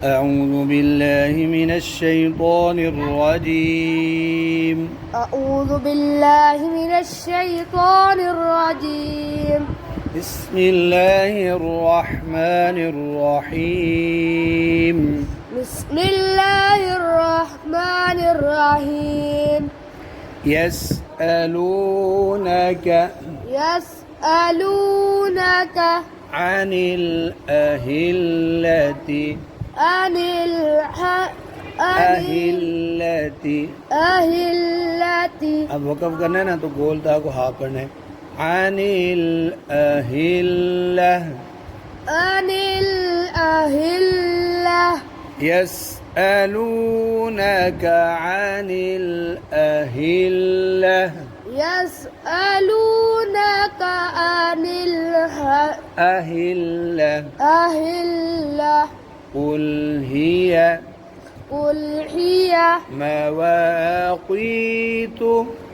أعوذ بالله من الشيطان الرجيم. أعوذ بالله من الشيطان الرجيم. بسم الله الرحمن الرحيم. بسم الله الرحمن الرحيم. يسألونك عن الأهلة अब वक़फ़ करना है ना तो गोलता को हाँ करना है. अनिल अहिल्ला يسألونك عن الأهلة أهلة قل هي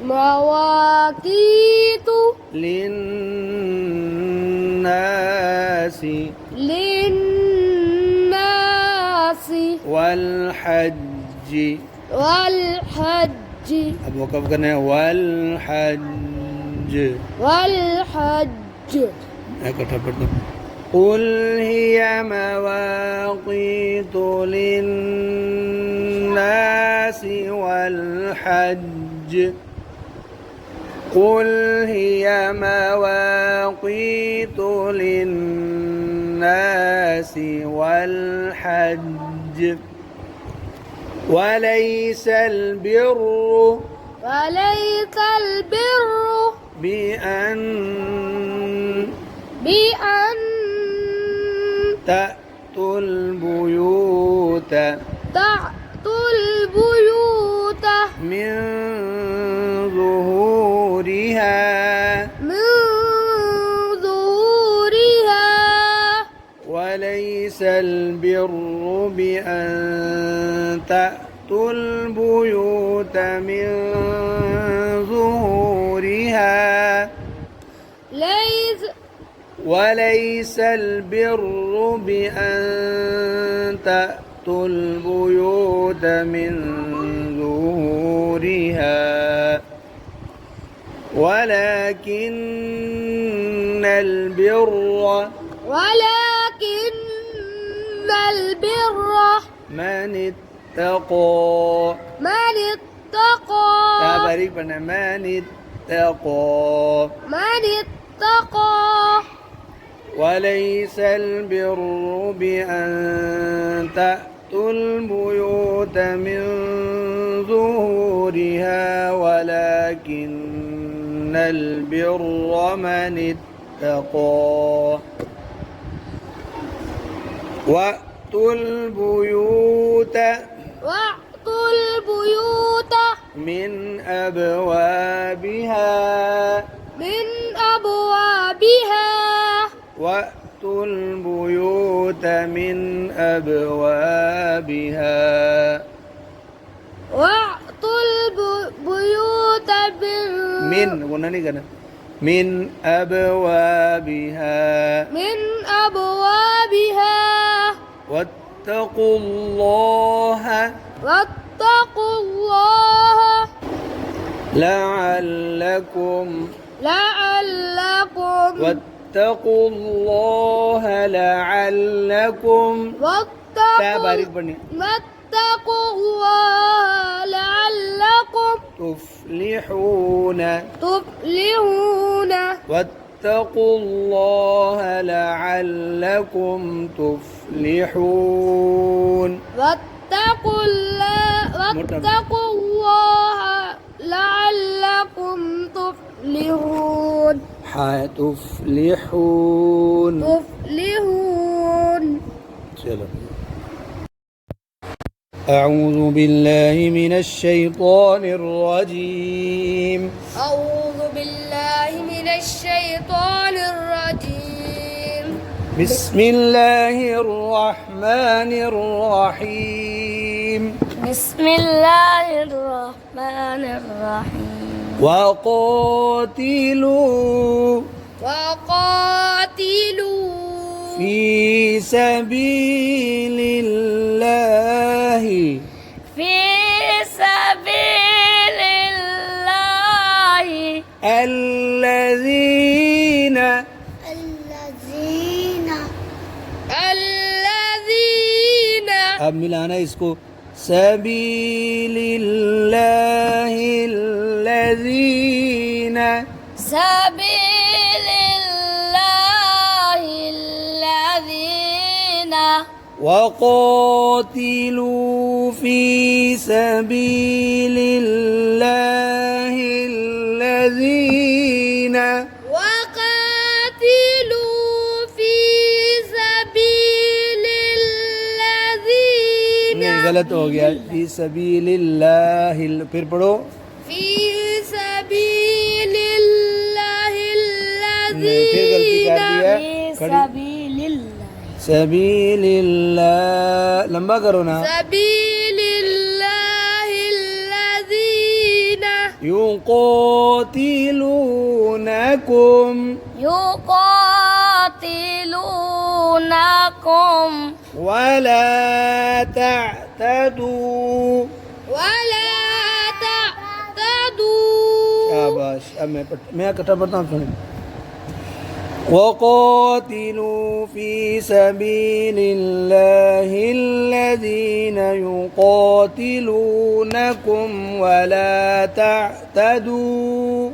مواقيت للناس والحج अब वक़फ़ करना है والحج इकट्ठा पढ़ते हैं. قل هي مواقيت للناس والحج قل هي مواقيت للناس والحج وليس البر بأن تأتوا البيوت من ظهورها وليس البر بأن تأتوا البيوت من ظهورها وليس البر بأن تأتوا البيوت من ظهورها ولكن البر من اتقى تبارك بنا من اتقى وليس البر بأن تأتوا البيوت من ظهورها ولكن البر من اتقى وأتوا البيوت من أبوابها وأتوا البيوت من أبوابها من قلنا नहीं करना من أبوابها واتقوا الله لعلكم واتقوا الله لعلكم تبارك بني تفلحون واتقوا الله لعلكم تفلحون واتقوا الله لعلكم تفلحون تفلحون चलो. أعوذ بالله من الشيطان الرجيم. بسم الله الرحمن الرحيم. وقاتلوا في سبيل الله في سبيل الله الذين अब मिलाना इसको सबील अल्लाह الذين سبيل الله الذين وقاتلوا في سبيل الله الذين وقاتلوا في سبيل الذين नहीं गलत हो गया في سبيل الله फिर पढ़ो في سبيل الله नहीं फिर गलती कर दी है في खड़ी سبيل الله سبيل الله लंबा करो ना سبيل الله الذين يقاتلونكم يقاتلونكم ولا تعتدوا ولا تعتدوا शाबाश अब मैं इकट्ठा पढ़ता हूँ सुनिए وقاتلوا في سبيل الله الذين يقاتلونكم ولا تعتدوا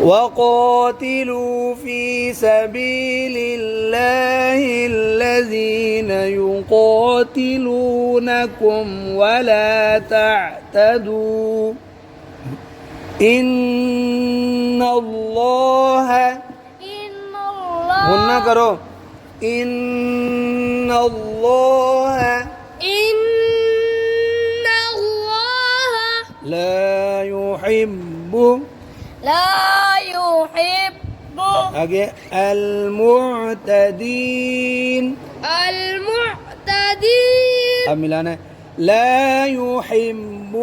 وقاتلوا في سبيل الله الذين يقاتلونكم ولا تعتدوا إن الله إن الله गुन्ना करो إن الله إن الله لا يحب لا يحب आगे المعتدين المعتدين अब मिलाना है لا يحب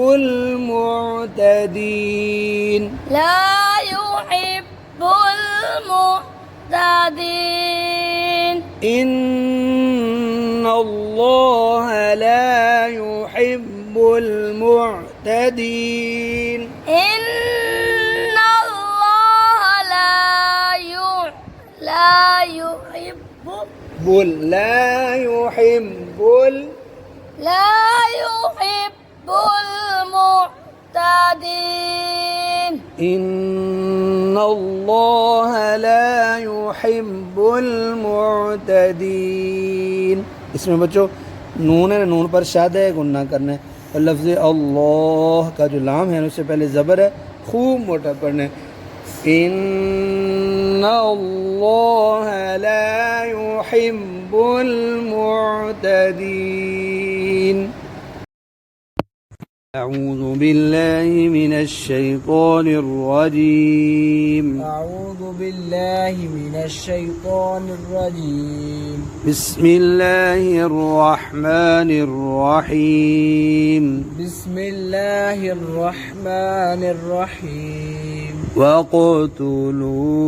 المعتدين لا يحب المعتدين إن الله لا يحب المعتدين إن الله لا يحب لا يحب لا يحب المعتدين إن الله لا يحب المعتدين इसमें बच्चों नून है नून पर शाद है गुन्ना करना है और लफ्ज़ अल्लाह का जो लाम है उससे पहले ज़बर है खूब मोटा पढ़ना है إن الله لا يحب المعتدين أعوذ بالله من الشيطان الرجيم أعوذ بالله من الشيطان الرجيم بسم الله الرحمن الرحيم بسم الله الرحمن الرحيم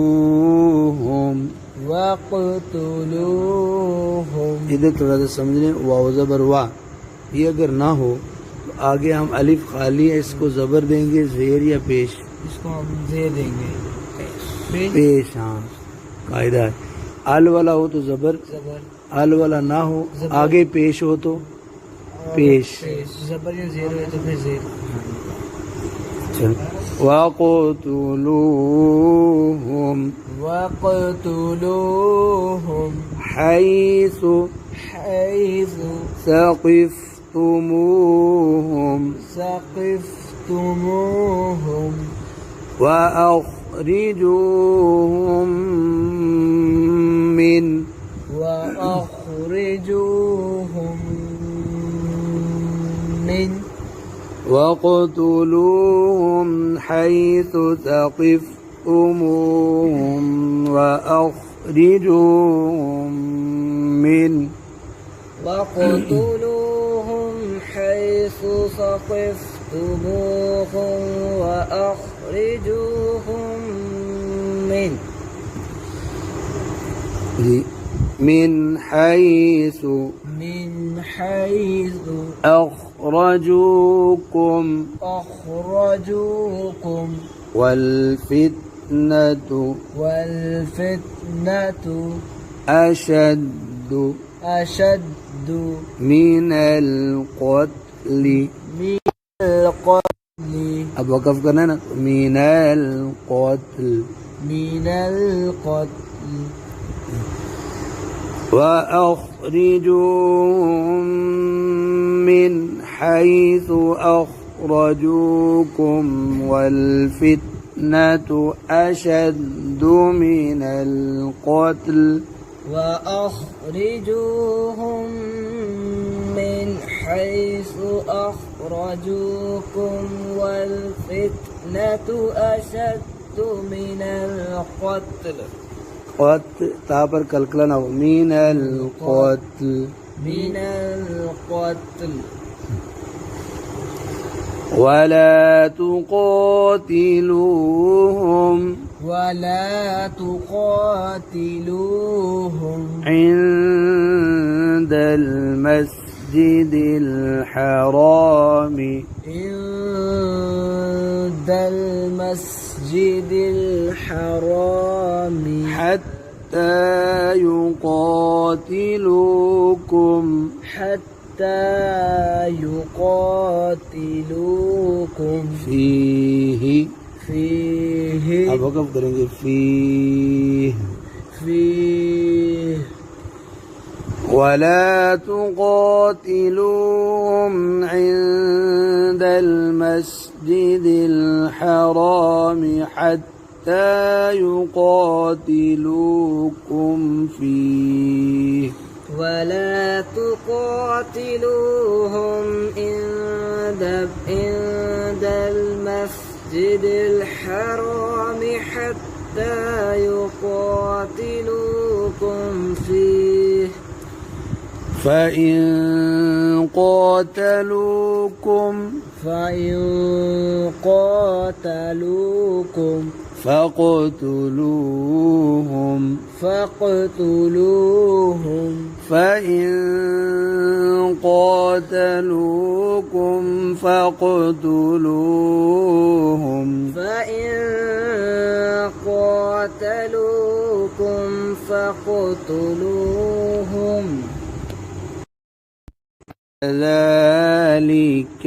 وقتلوهم وقتلوهم इधर थोड़ा सा समझ लें वाव ज़बर वा ये अगर ना हो तो आगे हम अलिफ खाली है इसको ज़बर देंगे ज़ेर या पेश इसको हम दे देंगे पेश हाँ कायदा है अल वाला हो तो ज़बर जबर अल वाला ना हो ज़बर। आगे पेश हो तो पेश जबर या जेर है तो फिर जेर चल वक़तलूहुम وقتلوهم حيث حيث ثقفتموهم ثقفتموهم وأخرجوهم من وأخرجوهم من وقتلوهم حيث ثقفتموهم وأخرجوهم من وقتلوهم حيث ثقفتموهم وأخرجوهم من जी من حيث من حيث أخرجوكم أخرجوكم والفتنة والفتنة أشد أشد من القتل. من القتل अब वक़फ़ करना है ना, मिनल क़त्ल. من القتل وأخرجوهم من حيث أخرجوكم والفتنة أشد من القتل. وأخرجوهم من حيث أخرجوكم والفتنة أشد من القتل. قتل तापर कलकलन हो, मिनल क़त्ल. من القتل ولا تقاتلوهم ولا تقاتلوهم عند المسجد الحرام عند المسجد الحرام حتى يقاتلوكم يقاتلوكم فيه. فيه अब वक़फ़ करेंगे فيه. فيه ولا تقاتلوهم عند المسجد الحرام حتى يقاتلوكم فيه. ولا تقاتلوهم عند المسجد الحرام حتى يقاتلوكم فيه. فإن قاتلوكم فاقتلوهم فإن قاتلوكم فاقتلوهم كذلك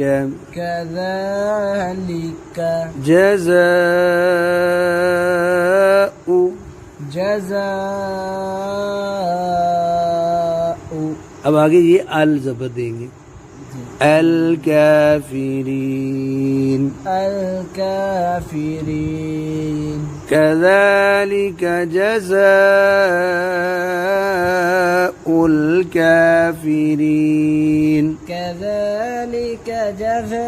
جزاء अब आगे ये अल ज़बर देंगे. अल काफिरीन كذلك جزاء الكافرين. كذلك جزاء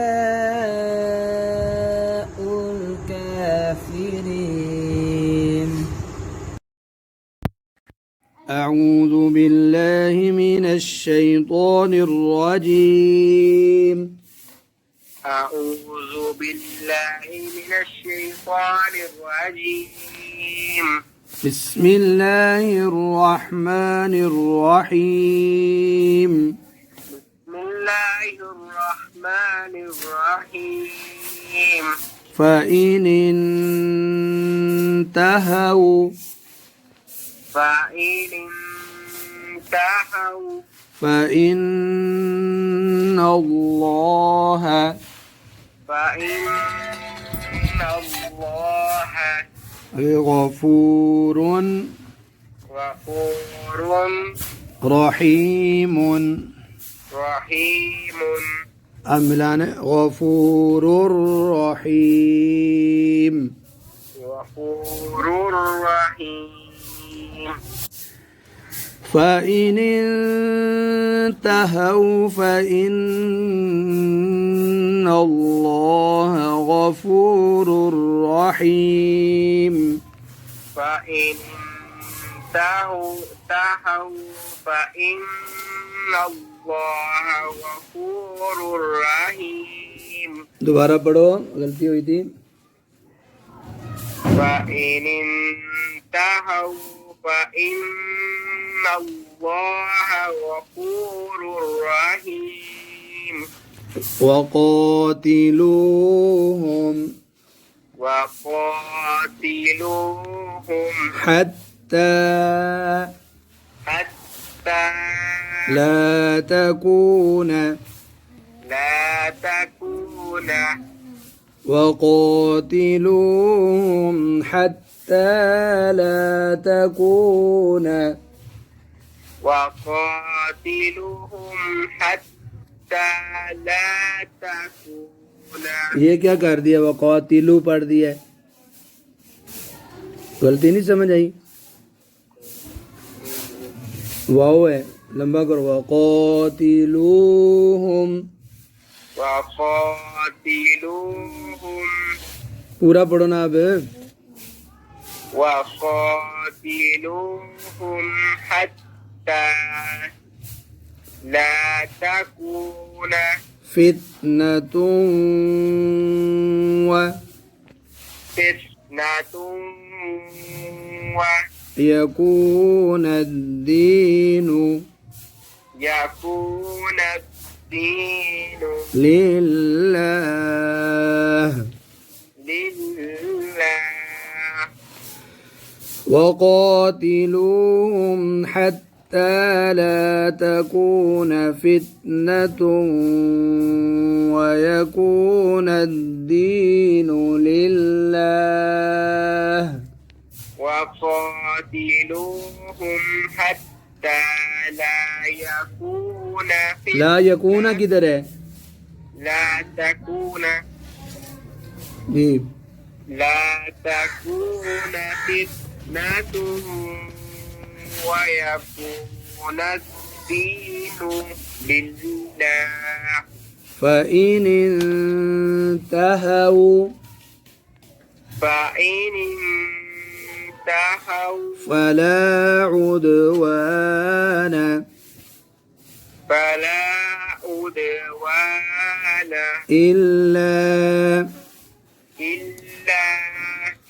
الكافرين. أعوذ بالله من الشيطان الرجيم. أعوذ بالله من الشيطان الرجيم. بسم الله الرحمن الرحيم. بسم الله الرحمن الرحيم. فإن انتهوا فإن الله غفور رحيم. أملان غفور رحيم. فإن انتهوا فإن الله غفور رحيم. فإن تهوا فإن الله غفور رحيم. दोबारा पढ़ो, गलती हुई थी. فإن انتهوا فإن الله غفور رحيم وقاتلوهم وقاتلوهم حتى حتى لا تكون وقاتلوهم حتى لا تكون وقاتلهم حتى لا تكون ये क्या कर दिया वक़ातिलू पढ़ दिया है गलती नहीं समझ आई वाओ है लंबा करो वक़ातिलूहुम وقاتلوهم पूरा पढ़ो ना अब وقاتلوهم حتى لا تكون فتنة فتنة ويكون الدين يكون الدين لله لله وقاتلوهم حتى لا تكون فتنة ويكون الدين لله وقاتلوهم حتى لا يكون لا يكون किधर है لا تكون जी لا تكون فتنة ويكون الدين لله فإن انتهوا فإن انتهوا فلا عدوان إلا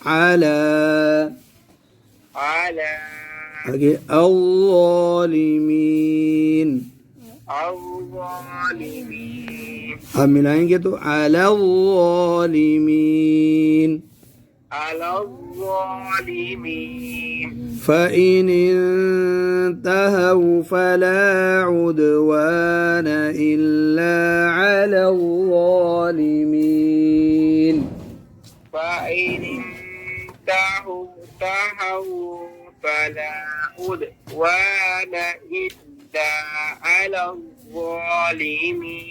على الظالمين हम मिलाएंगे तो على الظالمين فإن انتهوا فلا عدوان إلا على الظالمين فإن انتهوا فلا عدوان إلا على الظالمين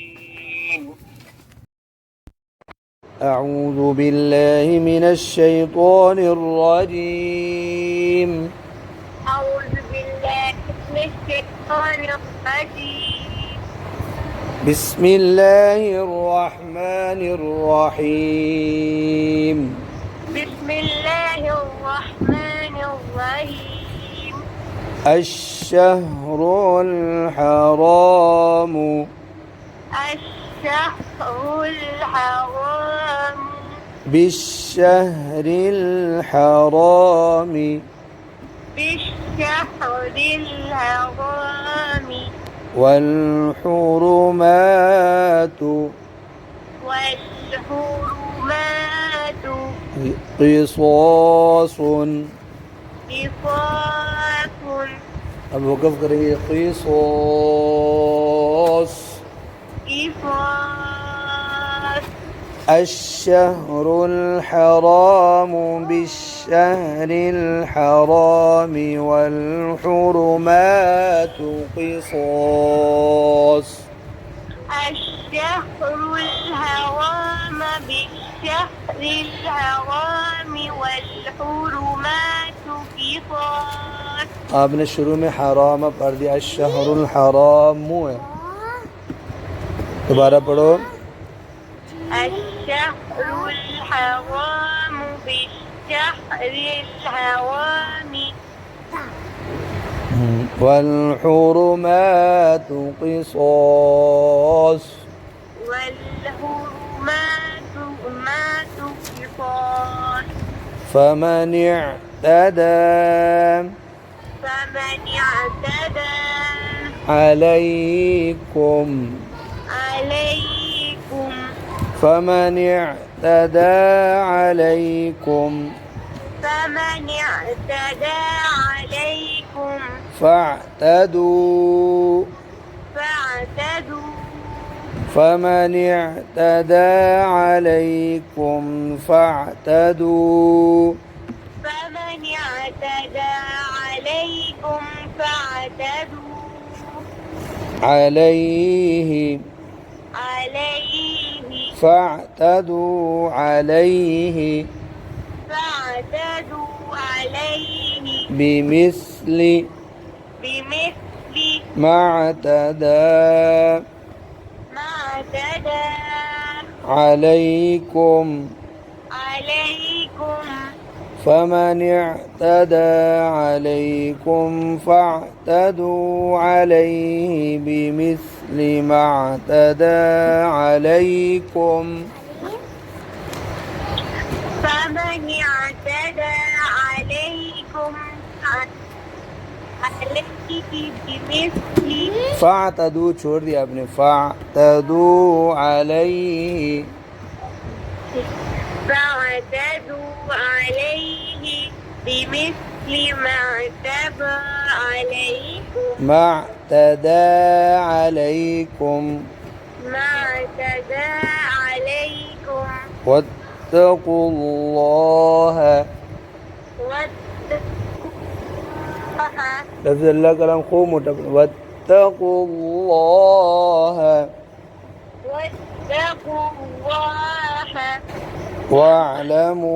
أعوذ بالله من الشيطان الرجيم أعوذ بالله من الشيطان الرجيم بسم الله الرحمن الرحيم بسم الله الرحمن الرحيم الشهر الحرام الشهر الحرام بالشهر الحرام بالشهر الحرام والحرمات والحرمات قصاص قصاص अब वक़्फ़ करेंगे قصاص قصاص الشهر الحرام بالشهر الحرام والحرمات قصاص الشهر الحرام بالشهر الحرام والحرمات قصاص आपने शुरू में हराम पढ़ दिया अशहरुल हराम है दोबारा पढ़ो الشهر الحرام بالشهر الحرام والحرمات قصاص والحرمات قصاص فمن اعتدى فمن اعتدى عليكم عليكم فمن اعتدى عليكم فمن اعتدى عليكم فاعتدوا فمن اعتدى عليكم فاعتدوا فمن اعتدى عليكم فاعتدوا عليه فاعتدوا عليه بمثل ما اعتدى عليكم فمن اعتدى عليكم فاعتدوا عليه بمثل ما اعتدى عليكم فمن اعتدى عليكم بمثل فاعتدوا छोड़ दिया आपने فاعتدوا عليه فاعتدوا عليه بمثل ما اعتدى عليكم ما اعتدى عليكم واتقوا الله لفظ الله كلام خوب موٹا واتقوا الله واعلموا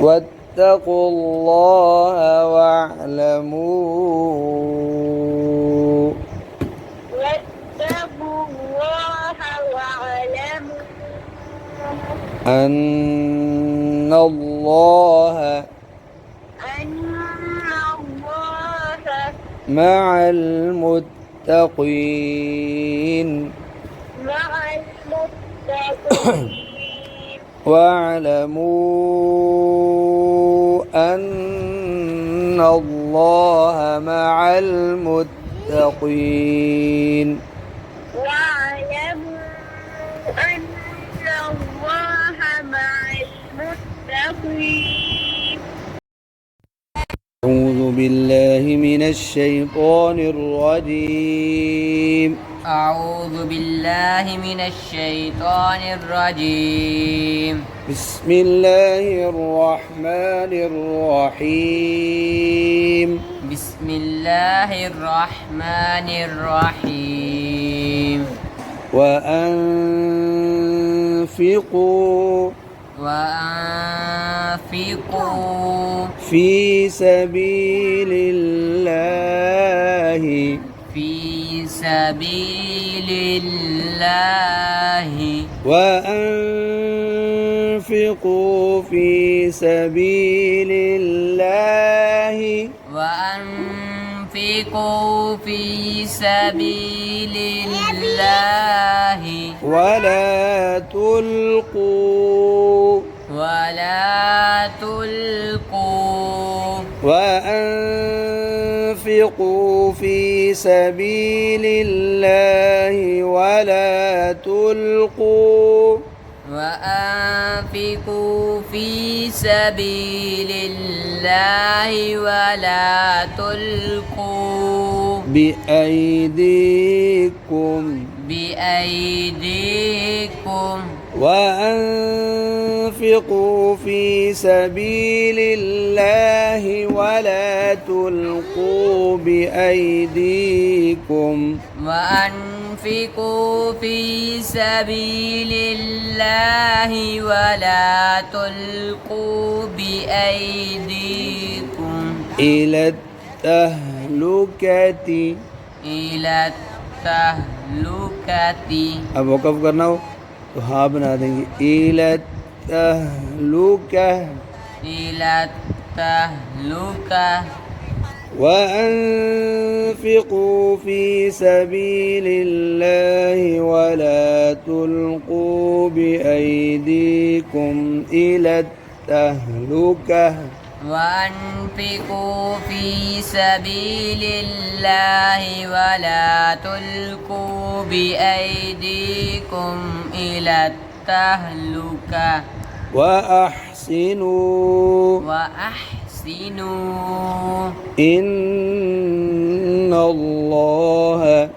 واتقوا الله واعلموا أن الله مع المتقين واعلموا أن الله مع المتقين أعوذ بالله من الشيطان الرجيم أعوذ بالله من الشيطان الرجيم بسم الله الرحمن الرحيم بسم الله الرحمن الرحيم وأنفقوا في سبيل الله وأنفقوا في سبيل الله ولا تلقوا وأنفقوا في سبيل الله ولا تلقوا بأيديكم وأنفقوا في سبيل الله ولا تلقوا بأيديكم إلى التهلكة अब वक़फ़ करना हो तो हाँ बना देंगे इलत तहलुका وأنفقوا في سبيل الله ولا تلقوا بأيديكم إلى التهلكة وأنفقوا في سبيل الله ولا تلقوا بأيديكم إلى التهلكة وأحسنوا وأحسنوا إن الله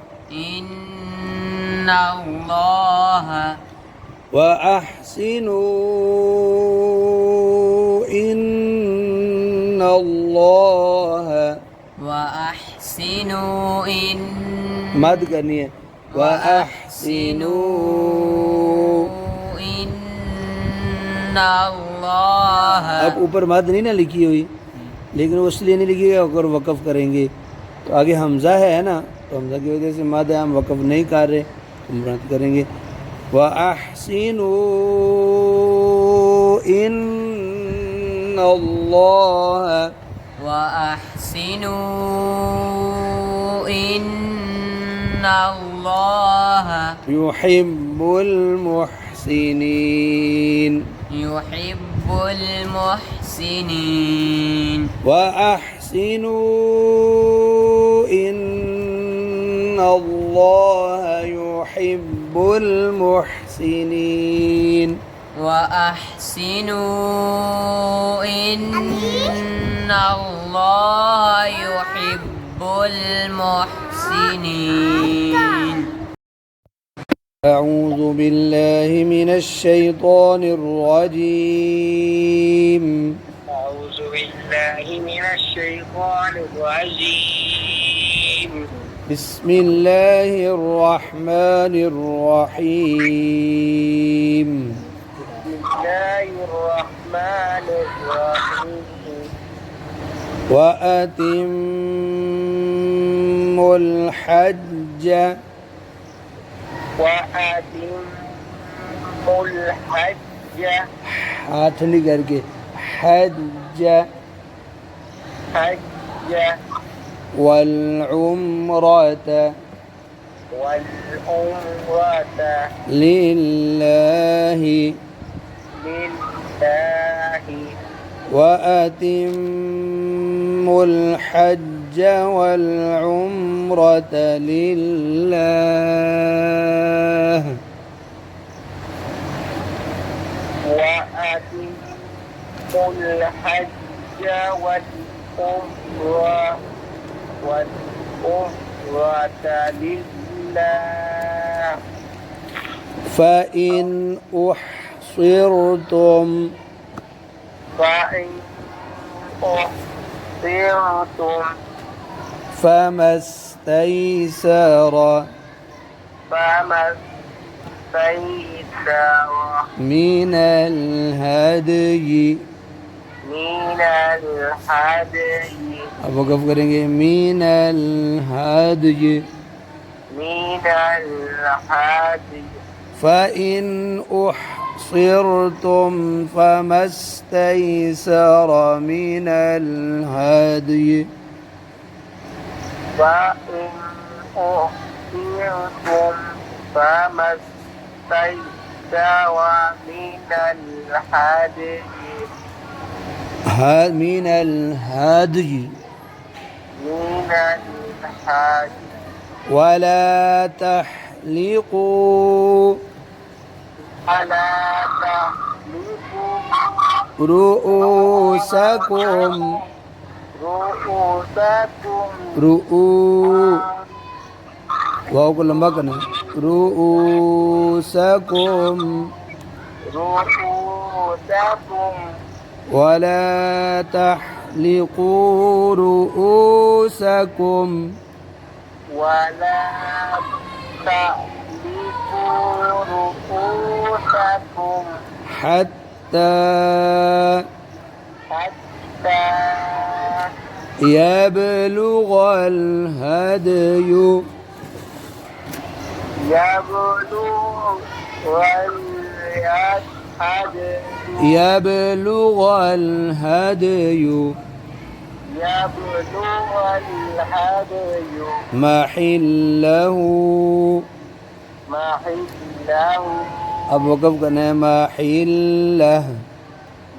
وأحسنوا إن الله وأحسنوا إن مد करनी है وأحسنوا إن الله अब ऊपर मद नहीं ना लिखी हुई लेकिन वो इसलिए नहीं लिखी अगर वक़फ़ करेंगे तो आगे हमज़ा है ना तो हमज़ा की वजह से मद है हम वक़फ़ नहीं कर रहे तो मुराद करेंगे وأحسنوا إن الله وأحسنوا إن الله يحب المحسنين يحب المحسنين وأحسنوا إن الله يحب المحسنين وأحسنوا إن الله يحب المحسنين أعوذ بالله من الشيطان الرجيم أعوذ بالله من الشيطان الرجيم بسم الله الرحمن الرحيم بسم الله الرحمن الرحيم وأتموا الحج وأتموا الحج हाथ नहीं करके حج حج والعمرة والعمرة لله لله وأتموا الحج والعمرة لله وأتموا الحج والعمرة لله فإن أحصرتم فإن أحصرتم فما استيسر فما استيسر من الهدي من الهدي अब वक़फ़ करेंगे मीन الهدي من الهدي فإن أحصرتم فما استيسر من الهدي فإن أحصرتم فما استيسر من الهدي من الهدي من الهدي ولا تحلقوا فلا تحلقوا رؤوسكم رؤوسكم वाव को लंबा करना رؤوسكم رؤوسكم ولا تحلقوا رؤوسكم ولا تحلقوا رؤوسكم حتى حتى يبلغ الهدي يبلغ الهدي يبلغ الهدي يبلغ الهدي محله محله अब वक़फ़ करना है محله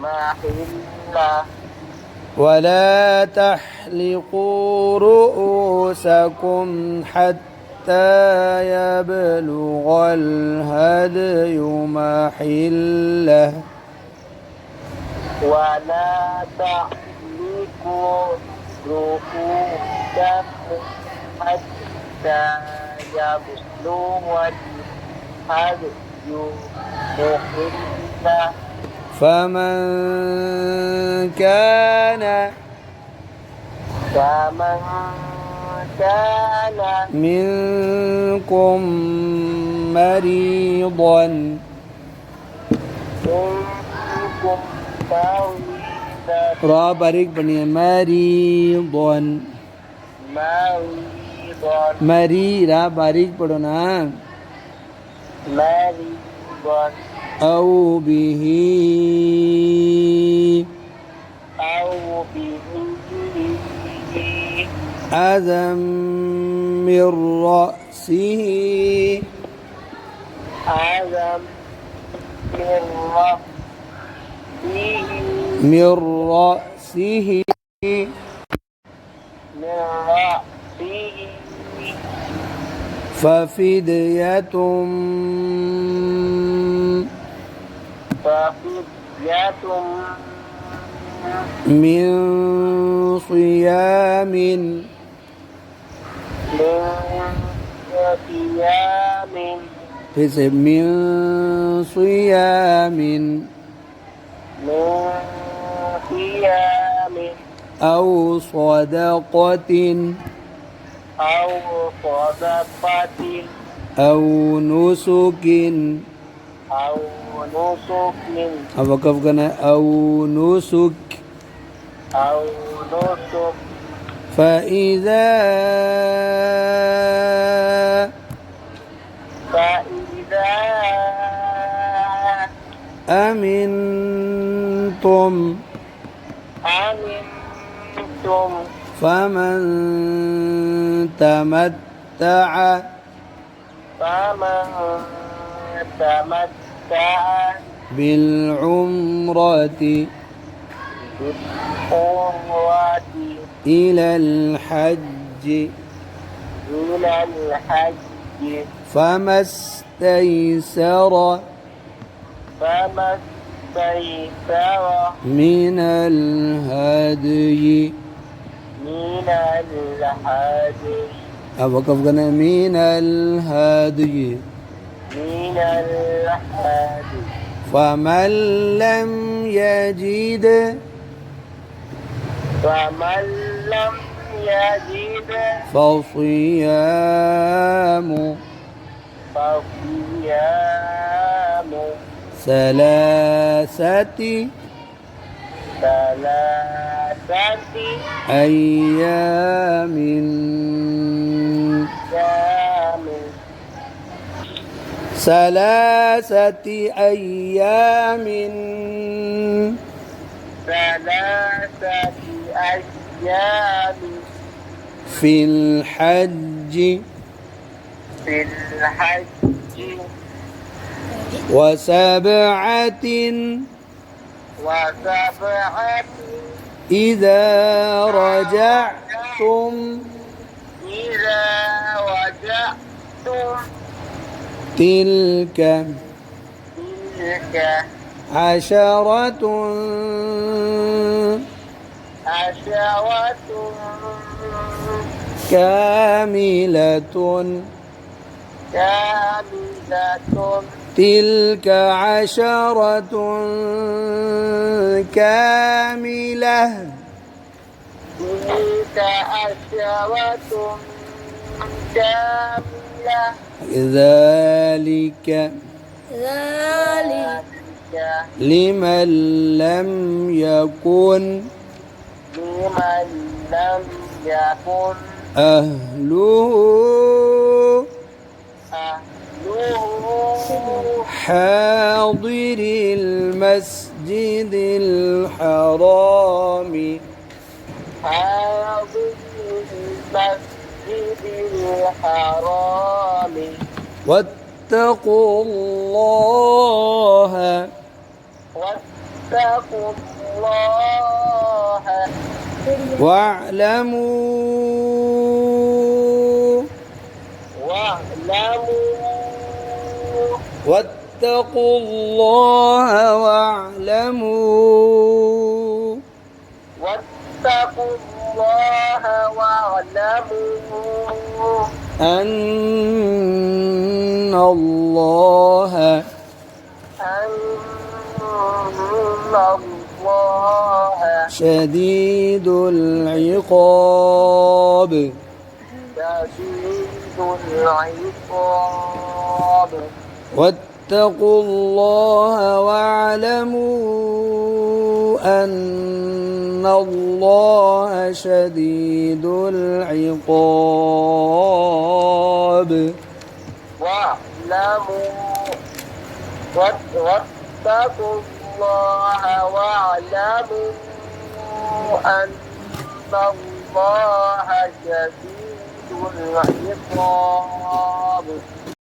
محله ولا تحلقوا رؤوسكم حتى يبلغ الهدي محله ولا تحلقوا رؤوسكم حتى يبلغ الهدي محله فمن كان منكم مريضا منكم مريضا را बारीक बनिए मरीضा مريضا मरी रा बारीक पढ़ो ना مريضا أو به أو به أذى من رأسه ألم من رأسه من رأسه من رأسه ففدية ففدية من صيام من صيام फिर से من صيام من صيام أو صدقة أو صدقة أو نسك أو نسك अब वक़फ़ करना है أو نسك أو نسك فإذا أمنتم أمنتم فمن تمتع فمن تمتع بالعمرة بالقوة إلى الحج إلى الحج فما استيسر فما استيسر من الهدي من الهدي अब वक़फ़ करना है من الهدي من الهدي فمن لم يجد فمن لم يجد فصيام فصيام ثلاثة ثلاثة أيام أيام ثلاثة أيام ثلاثة أيام في الحج في الحج وسبعة وسبعة إذا رجعتم إذا وجعتم تلك تلك عشرة عشرة كاملة كاملة تلك عشرة كاملة تلك عشرة كاملة ذلك ذلك لمن لم يكن لمن لم يكن أهله أهله حاضر المسجد الحرام هذا المسجد الحرام واتقوا الله واتقوا الله واعلموا واتقوا الله واعلموا واتقوا الله واعلموا أن الله أن الله شديد العقاب شديد العقاب واتقوا الله واعلموا أن الله شديد العقاب واعلموا واتقوا الله واعلموا أن الله شديد العقاب